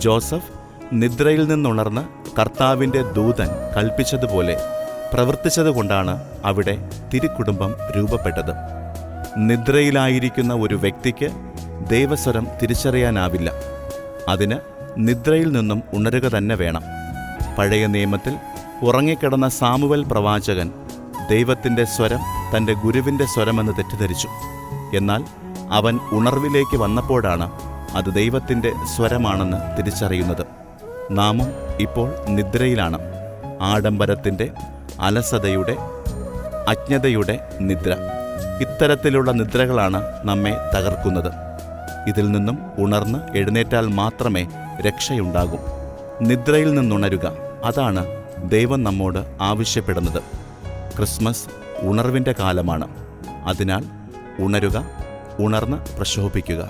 Joseph നിദ്രയിൽ നിന്നുണർന്ന് കർത്താവിൻ്റെ ദൂതൻ കൽപ്പിച്ചതുപോലെ പ്രവർത്തിച്ചതുകൊണ്ടാണ് അവിടെ തിരുക്കുടുംബം രൂപപ്പെട്ടത്. നിദ്രയിലായിരിക്കുന്ന ഒരു വ്യക്തിക്ക് ദൈവസ്വരം തിരിച്ചറിയാനാവില്ല. അതിന് നിദ്രയിൽ നിന്നും ഉണരുക തന്നെ വേണം. പഴയ നിയമത്തിൽ ഉറങ്ങിക്കിടന്ന സാമുവേൽ പ്രവാചകൻ ദൈവത്തിൻ്റെ സ്വരം തൻ്റെ ഗുരുവിൻ്റെ സ്വരമെന്ന് തെറ്റിദ്ധരിച്ചു. എന്നാൽ അവൻ ഉണർവിലേക്ക് വന്നപ്പോഴാണ് അത് ദൈവത്തിൻ്റെ സ്വരമാണെന്ന് തിരിച്ചറിയുന്നത്. നാമും ഇപ്പോൾ നിദ്രയിലാണ്. ആഡംബരത്തിൻ്റെ, അലസതയുടെ, അജ്ഞതയുടെ നിദ്ര. ഇത്തരത്തിലുള്ള നിദ്രകളാണ് നമ്മെ തകർക്കുന്നത്. ഇതിൽ നിന്നും ഉണർന്ന് എഴുന്നേറ്റാൽ മാത്രമേ രക്ഷയുണ്ടാകൂ. നിദ്രയിൽ നിന്നുണരുക, അതാണ് ദൈവം നമ്മോട് ആവശ്യപ്പെടുന്നത്. ക്രിസ്മസ് ഉണർവിൻ്റെ കാലമാണ്. അതിനാൽ ഉണരുക, ഉണർന്ന് പ്രശോഭിക്കുക.